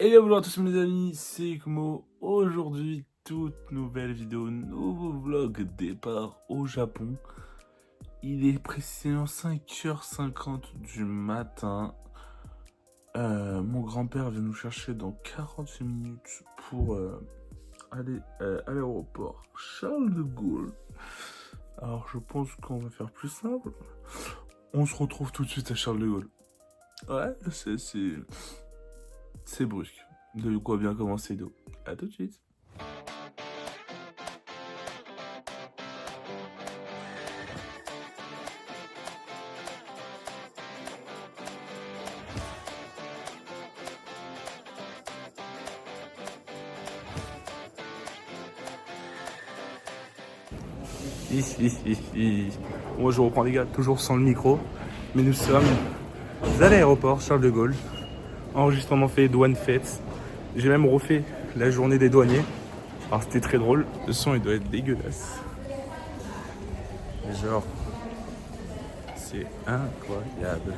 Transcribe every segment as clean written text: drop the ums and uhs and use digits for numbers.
Et bien bonjour à tous mes amis, c'est Kumo. Aujourd'hui, toute nouvelle vidéo, nouveau vlog, départ au Japon. Il est précisément 5h50 du matin. Mon grand-père vient nous chercher dans 48 minutes pour aller à l'aéroport Charles de Gaulle. Alors je pense qu'on va faire plus simple. On se retrouve tout de suite à Charles de Gaulle. Ouais, c'est brusque. De quoi bien commencer d'eau. À tout de suite. Moi je reprends les gars, toujours sans le micro. Mais nous sommes à l'aéroport Charles de Gaulle. Enregistrement fait, douane faite. J'ai même refait la journée des douaniers. Alors c'était très drôle. Le son il doit être dégueulasse. Mais genre, c'est incroyable.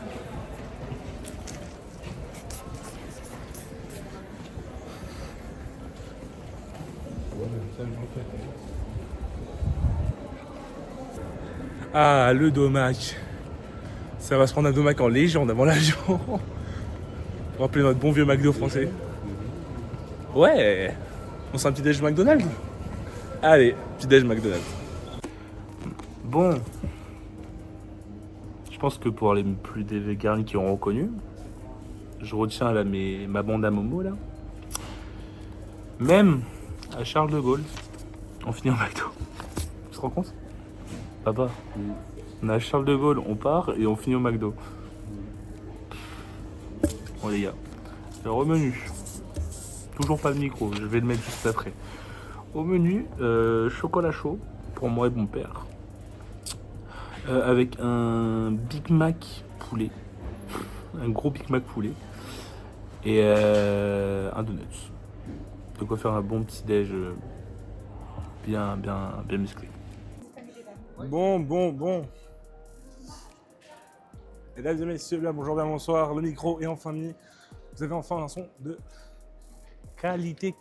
Ah, le domac. Ça va se prendre un domac en légende avant l'avion. Pour rappeler notre bon vieux McDo français. Ouais. On se fait un petit déj McDonald's. Allez, petit déj McDonald's. Bon. Je pense que pour les plus des véganes qui ont reconnu, je retiens là ma bande à Momo là. Même à Charles de Gaulle, on finit en McDo. Tu te rends compte? Papa, on est à Charles de Gaulle, on part et on finit au McDo. Bon les gars, alors au menu, toujours pas le micro, je vais le mettre juste après. Au menu, chocolat chaud pour moi et mon père. Avec un Big Mac poulet. Un gros Big Mac poulet. Et un donut. De quoi faire un bon petit déj bien musclé. Bon. Mesdames et messieurs, bien bonjour, bien bonsoir. Le micro est enfin mis. Vous avez enfin un son de qualité.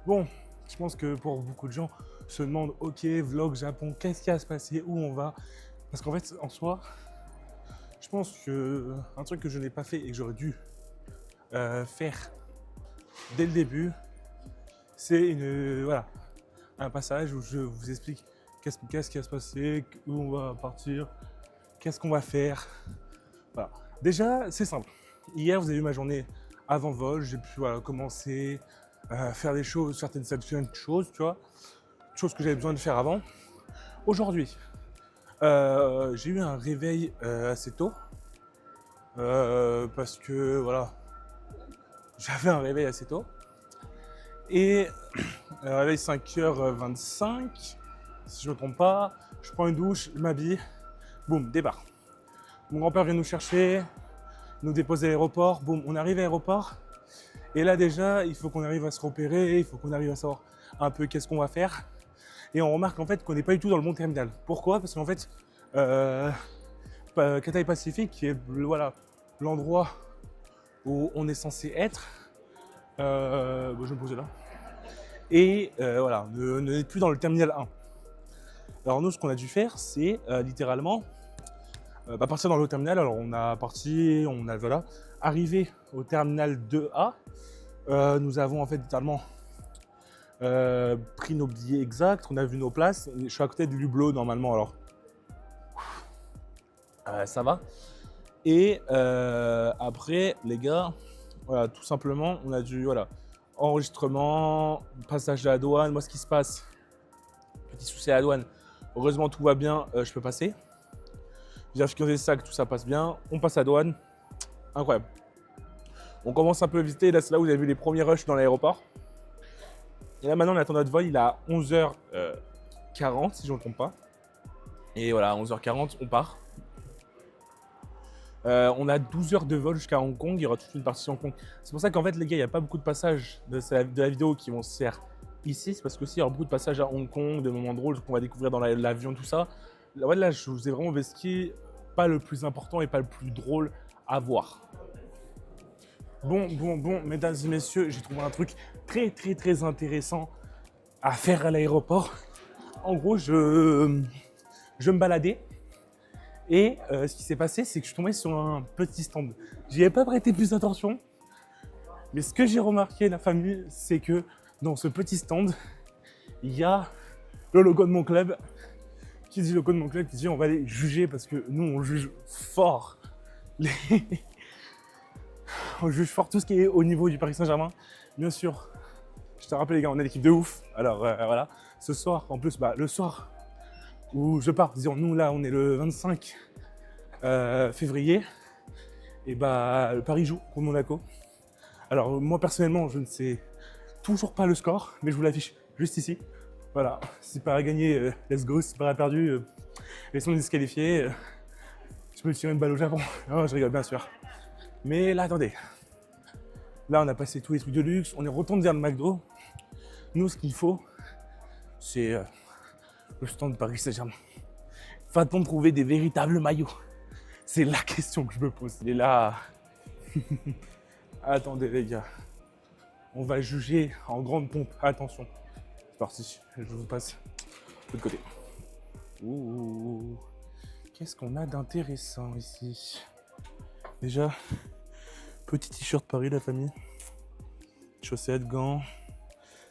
Bon, je pense que pour beaucoup de gens se demandent, ok, vlog Japon, qu'est-ce qui va se passer, où on va? Parce qu'en fait, en soi, je pense que un truc que je n'ai pas fait et que j'aurais dû faire dès le début, c'est un passage où je vous explique qu'est-ce qui va se passer, où on va partir, qu'est-ce qu'on va faire. Voilà. Déjà, c'est simple. Hier, vous avez vu ma journée avant vol, j'ai pu commencer à faire des choses, certaines choses, tu vois, choses que j'avais besoin de faire avant. Aujourd'hui, j'ai eu un réveil assez tôt parce que voilà, j'avais un réveil assez tôt et réveil 5h25, si je ne me trompe pas. Je prends une douche, je m'habille, boum, départ. Mon grand-père vient nous chercher, nous déposer à l'aéroport, boum, on arrive à l'aéroport. Et là déjà, il faut qu'on arrive à se repérer, il faut qu'on arrive à savoir un peu qu'est-ce qu'on va faire. Et on remarque en fait qu'on n'est pas du tout dans le bon terminal. Pourquoi? Parce qu'en fait, Cathay Pacific, qui est l'endroit où on est censé être, je vais me poser là. Et ne n'est plus dans le terminal 1. Alors nous, ce qu'on a dû faire, c'est littéralement partir dans le terminal. Alors on a arrivé au terminal 2A. Nous avons en fait littéralement pris nos billets exacts, on a vu nos places. Je suis à côté du Hublot normalement, alors ça va. Et après, les gars, voilà, tout simplement, on a dû, enregistrement, passage de la douane. Moi, ce qui se passe, petit souci à la douane, heureusement tout va bien, je peux passer. Vérification des sacs, tout ça passe bien. On passe à la douane, incroyable. On commence un peu à visiter, là c'est là où vous avez vu les premiers rushs dans l'aéroport. Et là maintenant on attend notre vol, il est à 11h40 si je ne me trompe pas. Et voilà, à 11h40 on part. On a 12 heures de vol jusqu'à Hong Kong, il y aura toute une partie Hong Kong. C'est pour ça qu'en fait les gars, il n'y a pas beaucoup de passages de la vidéo qui vont se faire ici. C'est parce qu'aussi il y aura beaucoup de passages à Hong Kong, de moments drôles qu'on va découvrir dans l'avion, tout ça. Là je vous ai vraiment vesqué pas le plus important et pas le plus drôle à voir. Bon, mesdames et messieurs, j'ai trouvé un truc très intéressant à faire à l'aéroport. En gros, je me baladais et ce qui s'est passé, c'est que je suis tombé sur un petit stand. J'y ai pas prêté plus d'attention, mais ce que j'ai remarqué, la famille, c'est que dans ce petit stand, il y a le logo de mon club. Qui dit logo de mon club, qui dit on va les juger parce que nous, on juge fort. On juge fort tout ce qui est au niveau du Paris Saint-Germain. Bien sûr, je te rappelle les gars, on est l'équipe de ouf. Alors voilà, ce soir, en plus, le soir où je pars, disons nous là, on est le 25 février. Et le Paris joue contre Monaco. Alors moi personnellement, je ne sais toujours pas le score, mais je vous l'affiche juste ici. Voilà, si Paris a gagné, let's go. Si Paris a perdu, laissons-nous disqualifier. Je peux tirer une balle au Japon. Non, je rigole bien sûr. Mais là, attendez. Là, on a passé tous les trucs de luxe. On est retourné vers le McDo. Nous, ce qu'il faut, c'est le stand de Paris Saint-Germain. Va-t-on trouver des véritables maillots? C'est la question que je me pose. Et là, attendez les gars. On va juger en grande pompe. Attention. C'est parti. Je vous passe de l'autre côté. Ouh. Qu'est-ce qu'on a d'intéressant ici? Déjà, petit t-shirt Paris, la famille. Chaussettes, gants.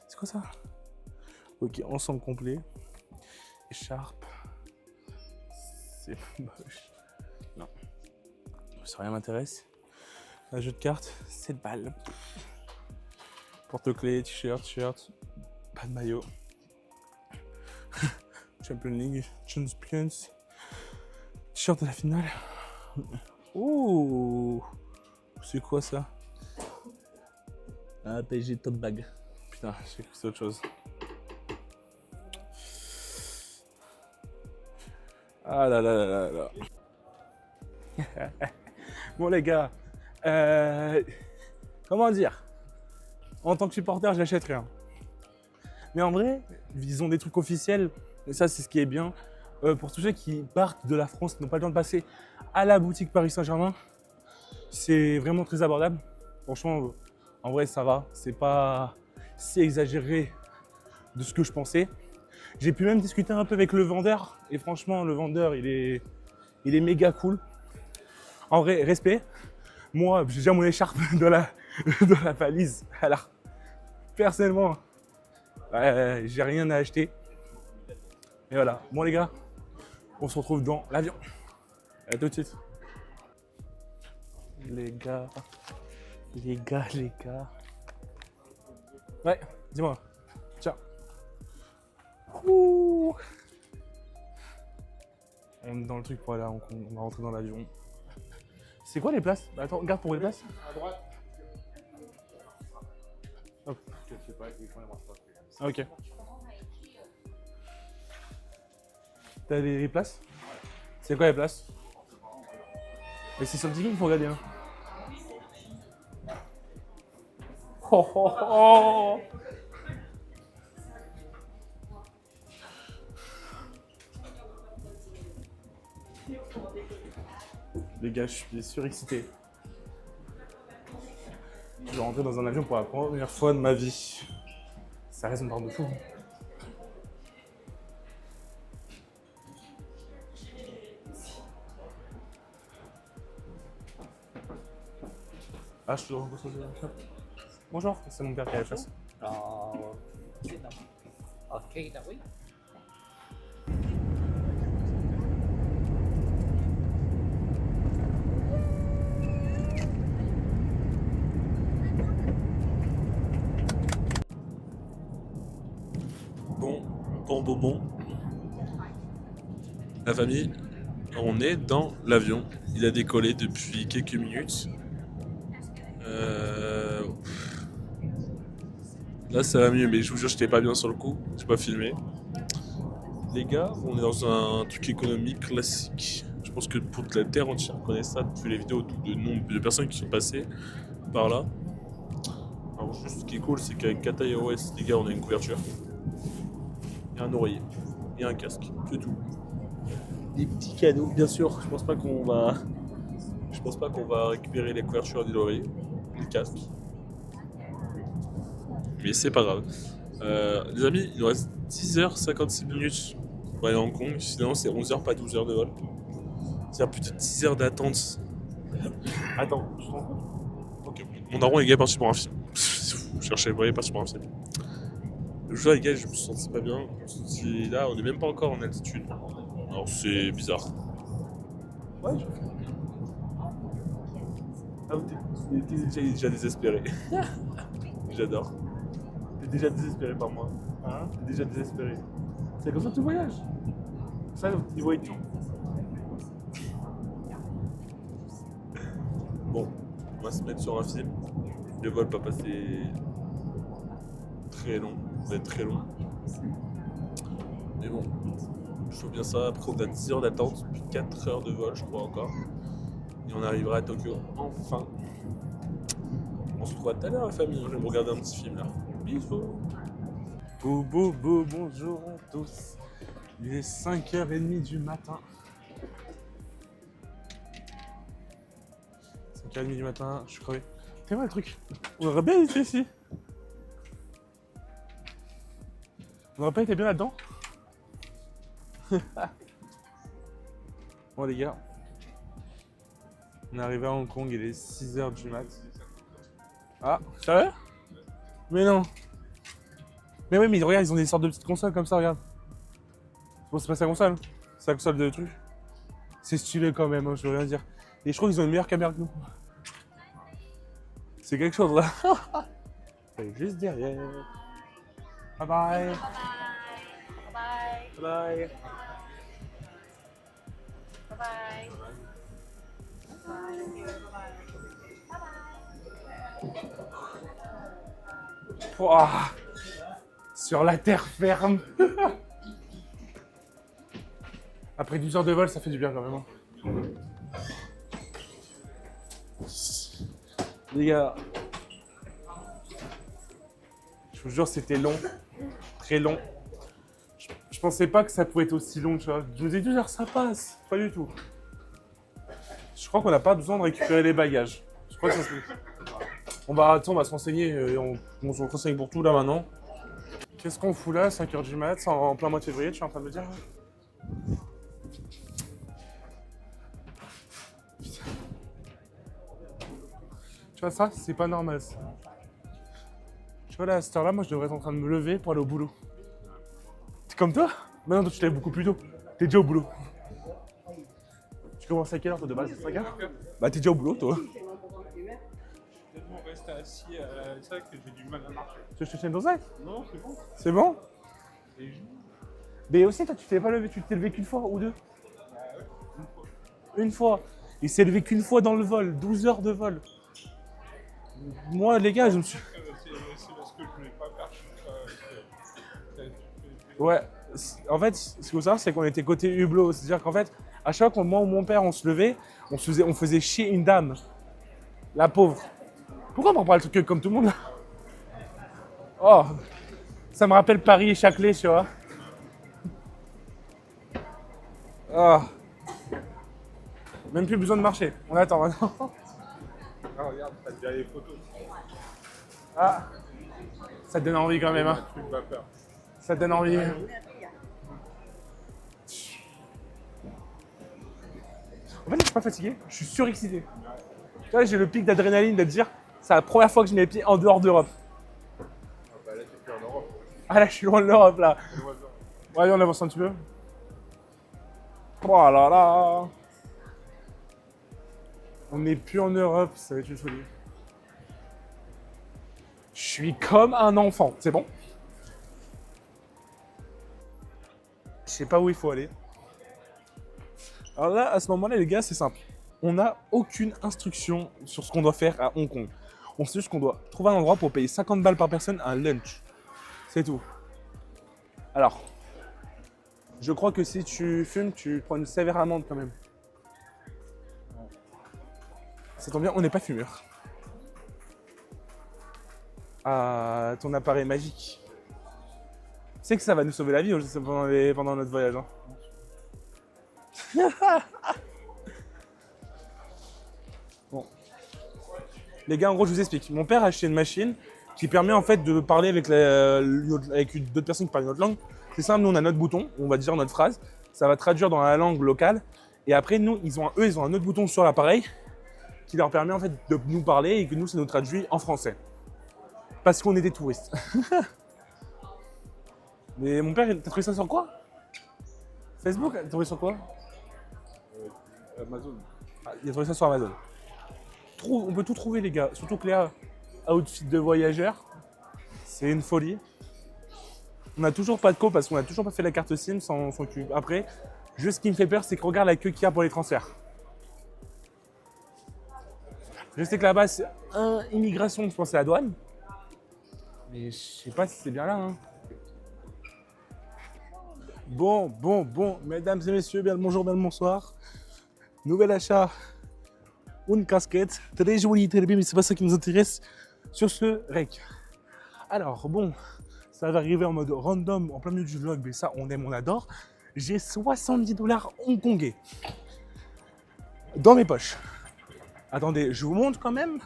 C'est quoi ça? Ok, ensemble complet. Écharpe. C'est moche. Non. Ça rien m'intéresse. Un jeu de cartes, 7 balles. Porte-clés, t-shirt. Pas de maillot. Champions League, Champions. T-shirt de la finale. Oh, c'est quoi ça? Ah, PSG top bag. Putain, j'ai cru que c'est autre chose. Ah là. Bon les gars, comment dire? En tant que supporter, j'achète rien. Mais en vrai, ils ont des trucs officiels. Et ça, c'est ce qui est bien. Pour tous ceux qui partent de la France, qui n'ont pas le temps de passer à la boutique Paris Saint-Germain, c'est vraiment très abordable. Franchement, en vrai, ça va. C'est pas si exagéré de ce que je pensais. J'ai pu même discuter un peu avec le vendeur. Et franchement, le vendeur, il est méga cool. En vrai, respect. Moi, j'ai déjà mon écharpe dans la valise. Alors, personnellement, j'ai rien à acheter. Et voilà. Bon les gars, on se retrouve dans l'avion. À tout de suite. Les gars. Ouais, dis-moi. Tiens. Ouh. On est dans le truc pour aller, on va rentrer dans l'avion. C'est quoi les places? Attends, regarde pour les places. À droite. Hop. Je sais pas, ils font les marches pas. Ok. T'as les places? C'est quoi les places? Mais c'est sur le ticket qu'il faut regarder. Hein. Oh. Les gars, je suis surexcité. Je vais rentrer dans un avion pour la première fois de ma vie. Ça reste une part de fou. Ah, je suis rencontré. Bonjour, c'est mon père qui a la place. Ok, oui. Bon. La famille, on est dans l'avion. Il a décollé depuis quelques minutes. Là, ça va mieux, mais je vous jure, j'étais pas bien sur le coup. J'ai pas filmé. Les gars, on est dans un truc économique classique. Je pense que pour toute la terre entière connaît ça, vu les vidéos de nombre de personnes qui sont passées par là. Alors juste ce qui est cool, c'est qu'avec Qatar Airways, les gars, on a une couverture. Et un oreiller. Et un casque. C'est tout. Des petits cadeaux, bien sûr. Je pense pas qu'on va récupérer les couvertures ni l'oreiller. le casque. Mais c'est pas grave. Les amis, il nous reste 10h56 minutes pour aller à Hong Kong. Sinon, c'est 11h, pas 12h de vol. C'est-à-dire plus de 10 heures d'attente. Attends, je te rends compte. Ok, mon daron, les gars, est parti pour un film. Je cherchais, vous voyez, parti pour un film. Le jour, les gars, je me sentais pas bien. Je me sentais là, on est même pas encore en altitude. Alors, c'est bizarre. Ouais, je fais. Ah, t'es déjà désespéré. J'adore. T'es déjà désespéré par moi. Hein? T'es déjà désespéré. C'est comme ça que tu voyages. Ça, niveau études. Bon, on va se mettre sur un film. Le vol va passer très long. Va être très long. Mais bon, je trouve bien ça. Après, on a 10 heures d'attente, puis 4 heures de vol, je crois encore. Et on arrivera à Tokyo enfin. On se retrouve tout à l'heure, la famille. Je vais me regarder un petit film là. Bisous. Bonjour à tous. Il est 5h30 du matin. 5h30 du matin, je suis crevé. C'est vrai le truc. On aurait bien été ici. On aurait pas été bien là-dedans. Bon les gars, on est arrivé à Hong Kong, il est 6h du mat. Ah, sérieux? Mais non. Mais oui, mais regarde, ils ont des sortes de petites consoles comme ça, regarde. Bon, c'est pas sa console, c'est la console de truc. C'est stylé quand même, hein, je veux rien dire. Et je trouve qu'ils ont une meilleure caméra que nous. C'est quelque chose là. C'est juste derrière. Bye bye. Bye bye. Bye bye. Bye bye. Pouah. Sur la terre ferme. Après 12 heures de vol, ça fait du bien quand même. Hein. Les gars, je vous jure, c'était long, très long. Je pensais pas que ça pouvait être aussi long, tu vois. Je vous ai dit, genre, ça passe, pas du tout. Je crois qu'on n'a pas besoin de récupérer les bagages. Je crois que ça se... on va se renseigner, on se renseigne pour tout là maintenant. Qu'est-ce qu'on fout là, 5h du mat, en plein mois de février, tu es en train de me dire? Tu vois ça, c'est pas normal ça. Tu vois là, à cette heure-là, moi je devrais être en train de me lever pour aller au boulot. T'es comme toi? Mais non, toi tu te lèves beaucoup plus tôt. T'es déjà au boulot. Tu commences à quelle heure toi de base? 5h? Bah t'es déjà au boulot toi. Tellement rester assis, c'est vrai que j'ai du mal à marcher. Tu veux que je te tienne ton sac? Non, c'est bon. C'est bon? Les genoux. Mais aussi toi tu t'es pas levé, tu t'es levé qu'une fois ou deux? Une fois. Il s'est levé qu'une fois dans le vol, 12 heures de vol. Moi les gars, je me suis... C'est parce que je voulais pas faire Ouais, en fait, ce qu'il faut savoir, c'est qu'on était côté hublot. C'est-à-dire qu'en fait, à chaque fois, moi ou mon père, on se levait, on faisait chier une dame. La pauvre. Pourquoi on m'en parle le truc comme tout le monde là? Oh, ça me rappelle Paris et Châtelet, tu vois. Ah. Même plus besoin de marcher. On attend maintenant. Ah, regarde, t'as déjà les photos. Ah. Ça te donne envie quand même, hein. Tu me vas peur. Ça te donne envie. En fait, je suis pas fatigué, je suis surexcité. Tu vois, j'ai le pic d'adrénaline de te dire, c'est la première fois que je mets les pieds en dehors d'Europe. Ah, bah là, t'es plus en Europe. Ah là, je suis loin de l'Europe là. Ouais, on avance un petit peu. Oh là là. On n'est plus en Europe, ça va être une folie. Je suis comme un enfant, c'est bon? Je sais pas où il faut aller. Alors là, à ce moment-là, les gars, c'est simple. On n'a aucune instruction sur ce qu'on doit faire à Hong Kong. On sait juste qu'on doit trouver un endroit pour payer 50 balles par personne un lunch. C'est tout. Alors, je crois que si tu fumes, tu prends une sévère amende quand même. Ça tombe bien, on n'est pas fumeur. Ah, ton appareil magique. Tu sais que ça va nous sauver la vie pendant notre voyage. Hein. Bon. Les gars, en gros, je vous explique. Mon père a acheté une machine qui permet en fait de parler avec, avec d'autres personnes qui parlent notre langue. C'est simple, nous on a notre bouton, on va dire notre phrase, ça va traduire dans la langue locale. Et après, nous, ils ont un autre bouton sur l'appareil qui leur permet en fait de nous parler et que nous, ça nous traduit en français. Parce qu'on est des touristes. Mais mon père, t'as trouvé ça sur quoi? Facebook? T'as trouvé sur quoi? Amazon. Ah, il a trouvé ça sur Amazon. On peut tout trouver, les gars. Surtout que les outfits de voyageurs, c'est une folie. On n'a toujours pas de co parce qu'on n'a toujours pas fait la carte SIM sans cube. Après, juste ce qui me fait peur, c'est que regarde la queue qu'il y a pour les transferts. Je sais que là-bas, c'est immigration, je pense, c'est la douane. Mais je sais pas si c'est bien là. Hein. Bon, mesdames et messieurs, bien le bonjour, bien le bonsoir. Nouvel achat, une casquette, très jolie, très bien, mais c'est pas ça qui nous intéresse sur ce rec. Alors, bon, ça va arriver en mode random, en plein milieu du vlog, mais ça, on aime, on adore. J'ai 70 $ hongkongais dans mes poches. Attendez, je vous montre quand même.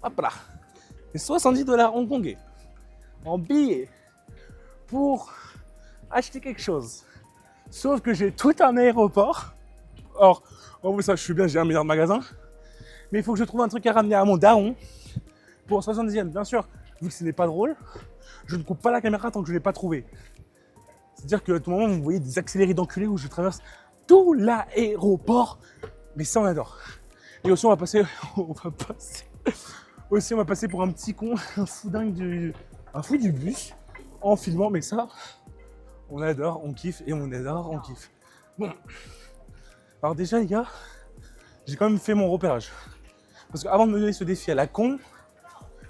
Hop là. J'ai 70 $ hongkongais en billets pour acheter quelque chose. Sauf que j'ai tout un aéroport. Or, oh, ça, je suis bien, j'ai 1 milliard de magasins. Mais il faut que je trouve un truc à ramener à mon daron pour 70e. Bien sûr, vu que ce n'est pas drôle, je ne coupe pas la caméra tant que je ne l'ai pas trouvé. C'est-à-dire qu'à tout moment, vous voyez des accélérés d'enculés où je traverse tout l'aéroport. Mais ça, on adore. Et aussi, on va passer pour un petit con, un fou dingue un fou du bus en filmant. Mais ça, on adore, on kiffe et on adore, on kiffe. Bon. Alors déjà, les gars, j'ai quand même fait mon repérage. Parce qu'avant de me donner ce défi à la con,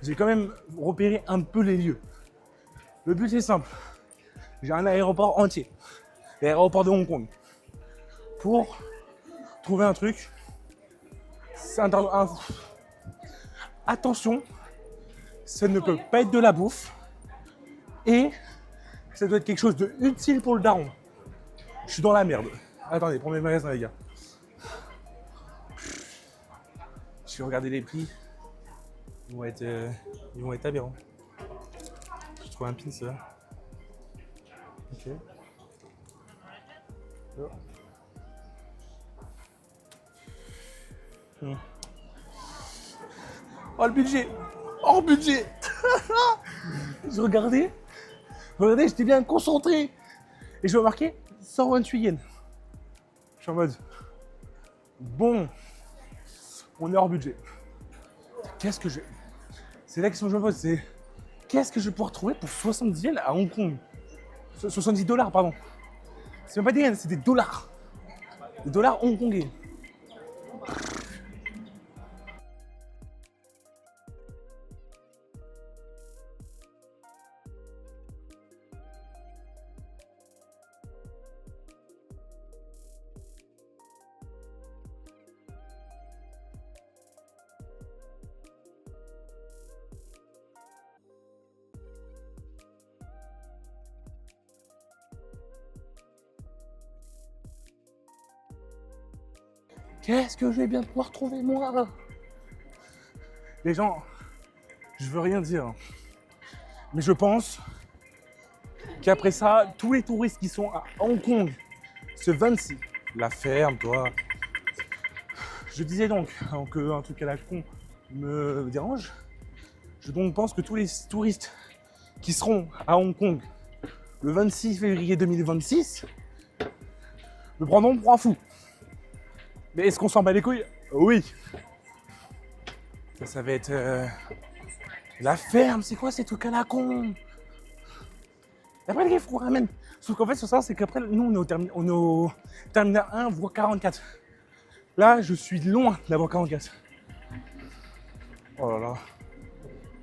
j'ai quand même repéré un peu les lieux. Le but est simple. J'ai un aéroport entier. L'aéroport de Hong Kong. Pour trouver un truc. Attention, ça ne peut pas être de la bouffe. Et ça doit être quelque chose de utile pour le daron. Je suis dans la merde. Attendez, prends mes magasins, les gars. Je vais regarder les prix. Ils vont être aberrants. Je trouve un pin, ça. Ok. Oh, le budget! Hors budget! Je regardais, j'étais bien concentré. Et je vois marqué 128 yens. Je suis en mode, bon, on est hors budget. Qu'est-ce que je... C'est la question que je me pose, c'est qu'est-ce que je vais pouvoir trouver pour 70 yens à Hong Kong? 70 $, pardon. C'est même pas des yens, c'est des dollars. Des dollars hongkongais. Qu'est-ce que je vais bien pouvoir trouver, moi? Les gens, je veux rien dire, mais je pense qu'après ça, tous les touristes qui sont à Hong Kong, ce 26, la ferme, toi. Je disais donc, avant qu'un truc à la con me dérange, je donc pense que tous les touristes qui seront à Hong Kong le 26 février 2026 me prendront pour un fou. Mais est-ce qu'on s'en bat les couilles? Oui. Ça va être... la ferme, c'est quoi ces trucs à la con? Et après, les qu'on ramène. Sauf qu'en fait, sur ça, c'est qu'après, nous, on est au terminal 1, voire 44. Là, je suis loin d'avoir 44. Oh là là.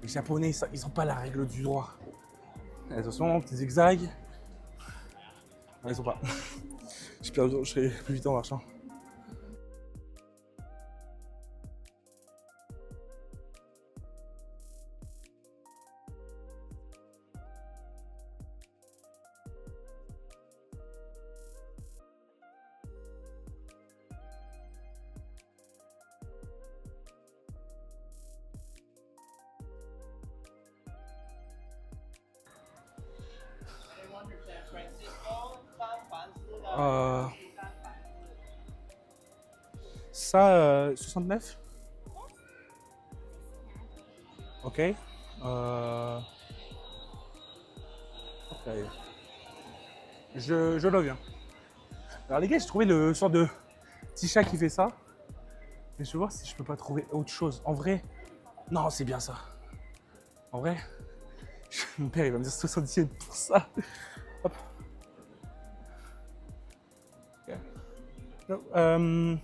Les Japonais, ils n'ont pas la règle du droit. Attention, petit zigzag. Non, ils sont pas. Je serai plus vite en marchant. Ça, 69. Ok. Ok. Je reviens. Alors les gars, j'ai trouvé le sort de petit chat qui fait ça. Mais je vais voir si je peux pas trouver autre chose. En vrai, non, c'est bien ça. En vrai, mon père il va me dire 70 yens pour ça. Hop. Ok. Non,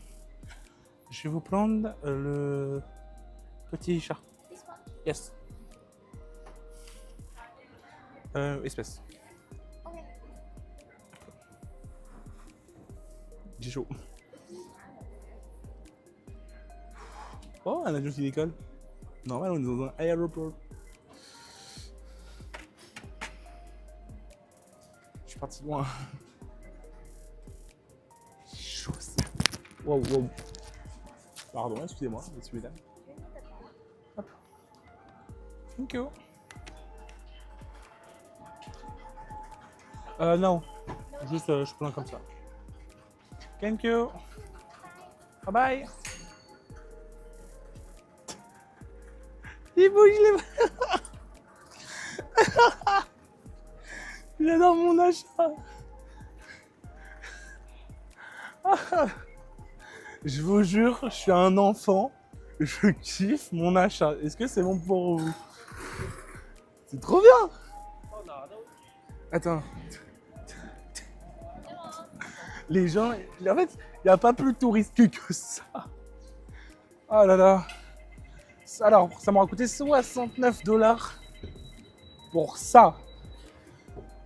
je vais vous prendre le petit chat. Yes. Espèce. J'ai chaud. Oh, un avion qui décolle. Normal, on est dans un aéroport. Je suis parti loin. Chaud. Wow, wow. Pardon, excusez-moi, messieurs, mesdames. Hop. Thank you. Non. Juste, je prends comme ça. Thank you. Bye bye. Il bouge les bras. J'adore mon achat. Je vous jure, je suis un enfant. Je kiffe mon achat. Est-ce que c'est bon pour vous? C'est trop bien. Attends. Les gens, en fait, il n'y a pas plus touristique que ça. Oh là là. Alors, ça m'aura coûté 69 $ pour ça.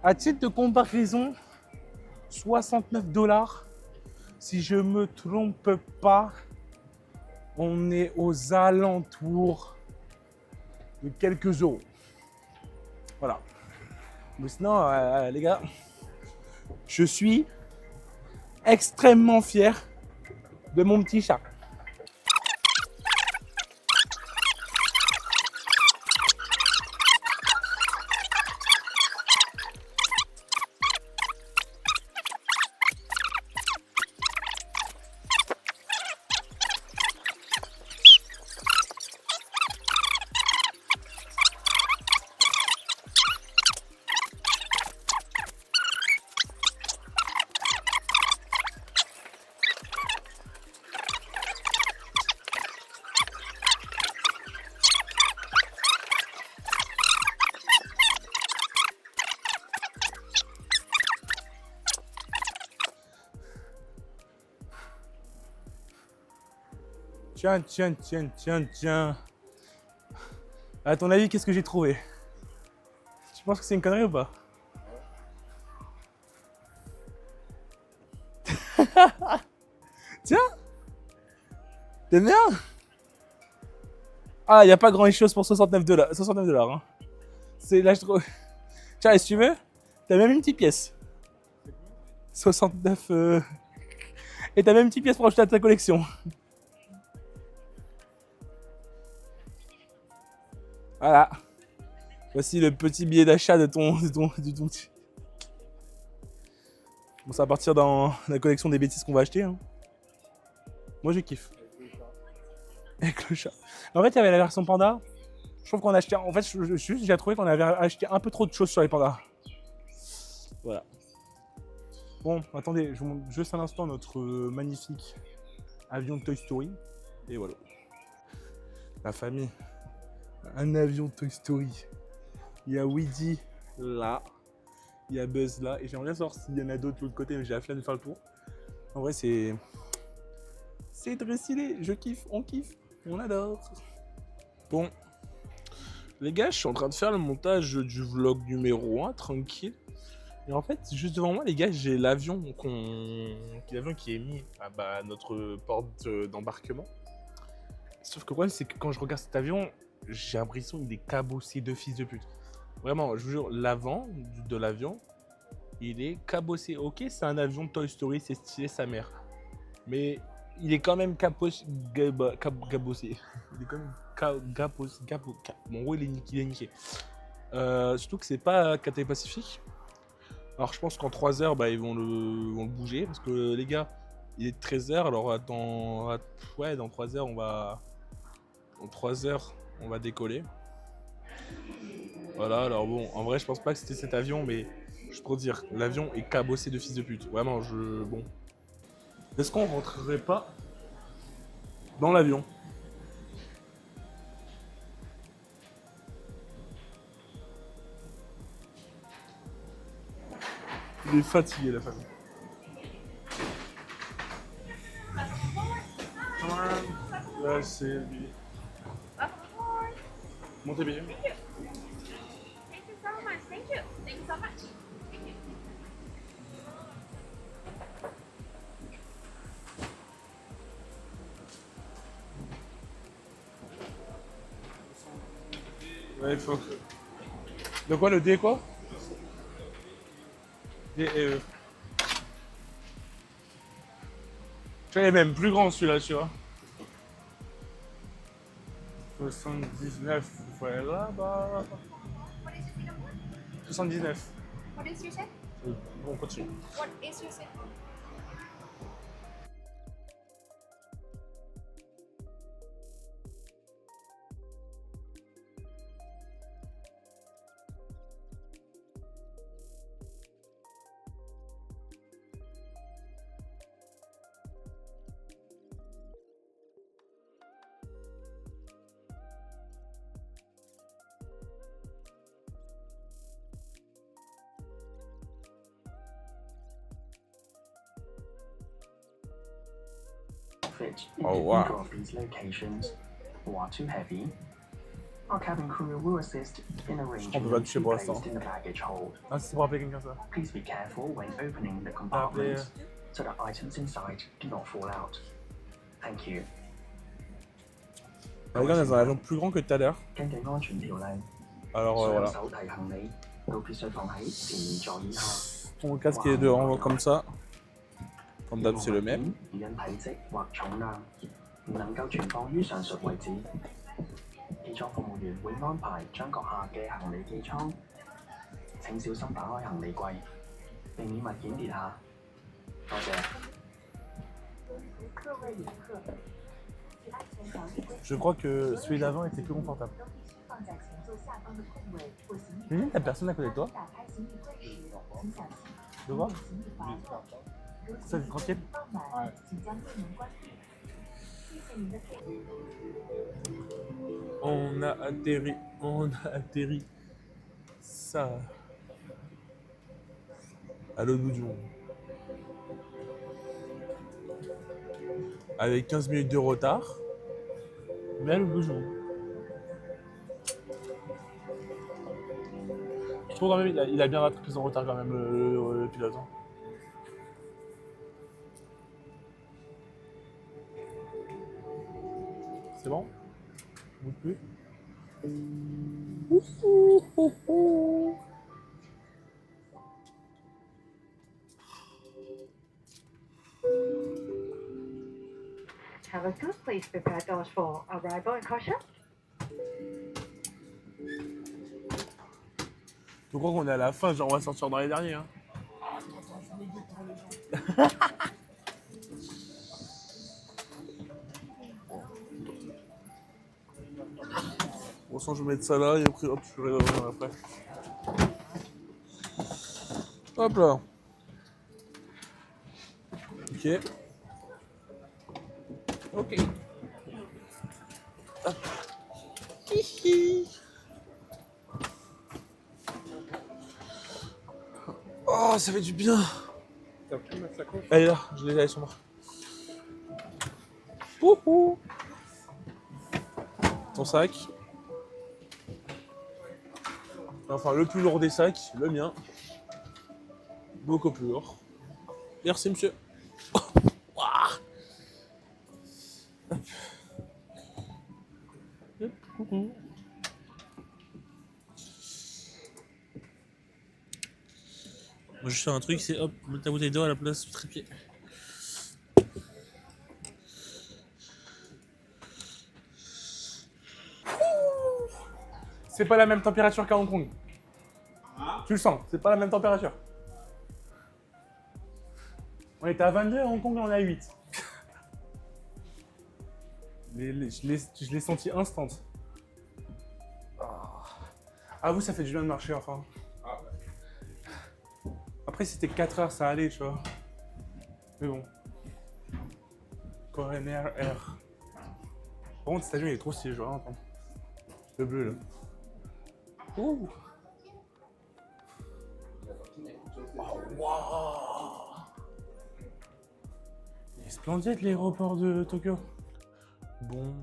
À titre de comparaison, 69 $, si je me trompe pas, on est aux alentours de quelques euros. Voilà. Mais sinon, les gars, je suis extrêmement fier de mon petit chat. Tiens. À ton avis, qu'est-ce que j'ai trouvé? Tu penses que c'est une connerie ou pas? Tiens! T'aimes bien? Ah, il n'y a pas grand-chose pour 69 $. 69 $. Hein. C'est là, je trouve. Tiens, et si tu veux, t'as même une petite pièce. 69. Et t'as même une petite pièce pour ajouter à ta collection. Voilà. Voici le petit billet d'achat de ton. Bon, ça va partir dans la collection des bêtises qu'on va acheter. Hein. Moi, je kiffe. Avec le chat. En fait, il y avait la version panda. Je trouve qu'on a acheté. En fait, j'ai trouvé qu'on avait acheté un peu trop de choses sur les pandas. Voilà. Bon, attendez, je vous montre juste un instant notre magnifique avion de Toy Story. Et voilà. La famille. Un avion Toy Story. Il y a Woody là. Il y a Buzz là. Et j'aimerais bien savoir s'il y en a d'autres de l'autre côté, mais j'ai la flemme de faire le tour. En vrai, c'est très stylé. Je kiffe, on kiffe, on adore. Bon. Les gars, je suis en train de faire le montage du vlog numéro 1, tranquille. Et en fait, juste devant moi, les gars, j'ai l'avion qui est mis à notre porte d'embarquement. Sauf que le problème, c'est que quand je regarde cet avion, j'ai l'impression qu'il est cabossé de fils de pute. Vraiment, je vous jure, l'avant de l'avion, il est cabossé. Ok, c'est un avion Toy Story, c'est stylé sa mère. Mais il est quand même gabossé. Il est quand même gabossé. Bon, en gros, il est niqué. Surtout que c'est pas Cathay Pacific. Alors je pense qu'en 3 heures, bah, ils vont le bouger parce que les gars, il est 13h, alors ouais, dans 3 heures, dans 3 heures, on va décoller. Voilà, alors bon, en vrai, je pense pas que c'était cet avion, mais juste pour dire, l'avion est cabossé de fils de pute. Vraiment, bon. Est-ce qu'on rentrerait pas dans l'avion? Il est fatigué, la famille. Là, c'est lui. Montez bien. Thank you so much. Thank you. Thank you so much. Thank you. Ouais, il faut que... De quoi, le D, quoi? D et E. Tu vois, il est même plus grand, celui-là, tu vois. 79, ouais, là-bas. 79. What is your set? Bon, on continue. What is your set? Oh, wow. Either of these locations or are too heavy, our cabin crew will assist in arranging peut pas them toucher to be pour placed l'instant. in the baggage hold. Ah, c'est pour appeler quelqu'un, ça. Please be careful when opening the compartments so that items inside do not fall out. Thank you. Regarde, dans un avion plus grand que tout à l'heure. 根據安全條例， Alors, 所有 voilà. 手提行李都必須放喺前面座椅下。 Ton casque est devant, comme ça. Comme d'hab, c'est le même. 如因體積或重量唔能夠存放於上述位置，機艙服務員會安排將閣下嘅行李寄艙。請小心打開行李櫃，避免物件跌下。多謝。 Je crois que celui d'avant était plus confortable. Imagine, t'as personne à côté de toi. De voir ça, c'est tranquille. On a atterri. Ça. À l'autre bout du monde. Avec 15 minutes de retard. Mais à l'autre bout du monde. Je trouve quand même il a bien rattrapé son retard quand même le pilote. Hein. C'est bon? On bouge plus? Have a good place prepared those for arrival in Russia. Je crois qu'on est à la fin, genre on va sortir dans les derniers. Hein. Bon sang, je vais mettre ça là et après hop, je vais revenir après. Hop là. Ok. Ok. Hop. Hihi. Oh, ça fait du bien. T'as pris ma sacoche? Elle est là, je l'ai là, elle est sur moi. Ouhou. Ton sac. Enfin, le plus lourd des sacs, le mien. Beaucoup plus lourd. Merci, monsieur. Ouah. Hop. Hop, coucou. Moi, je fais un truc, c'est hop, mettre ta bouteille d'eau à la place du trépied. C'est pas la même température qu'à Hong Kong. Tu le sens, c'est pas la même température. On était à 22 à Hong Kong, là on est à 8. Je l'ai senti instant. Ah, vous, ça fait du bien de marcher enfin. Ah ouais. Après, si c'était 4 heures, ça allait, tu vois. Mais bon. Coroner Air. Par contre, cet avion, il est trop stylé, je vois. Attends. Le bleu, là. Ouh. Oh, wow. Il est splendide, l'aéroport de Tokyo. Bon,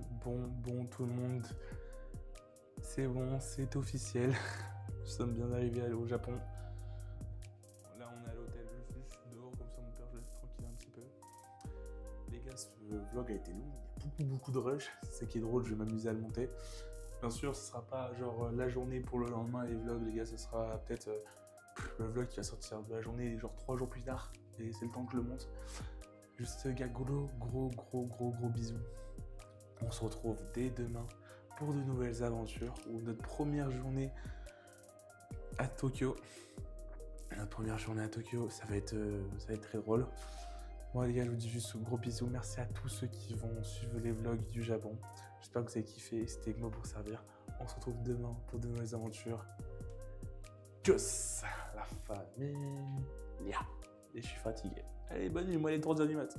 tout le monde. C'est bon, c'est officiel. Nous sommes bien arrivés au Japon. Là, on est à l'hôtel. Je suis dehors, comme ça, mon père, je laisse tranquille un petit peu. Les gars, ce vlog a été long. Il y a beaucoup de rush. C'est ça qui est drôle, je vais m'amuser à le monter. Bien sûr, ce sera pas genre la journée pour le lendemain, les vlogs, les gars. Ce sera peut-être le vlog qui va sortir de la journée, genre 3 jours plus tard. Et c'est le temps que je le monte. Juste, gars, gros bisous. On se retrouve dès demain pour de nouvelles aventures, ou notre première journée à Tokyo. Notre première journée à Tokyo, ça va être très drôle. Bon les gars, je vous dis juste gros bisous. Merci à tous ceux qui vont suivre les vlogs du Japon. J'espère que vous avez kiffé. C'était Egmo pour servir. On se retrouve demain pour de nouvelles aventures. Tchuss, la famille. Et je suis fatigué. Allez, bonne nuit, moi les 3h du mat'.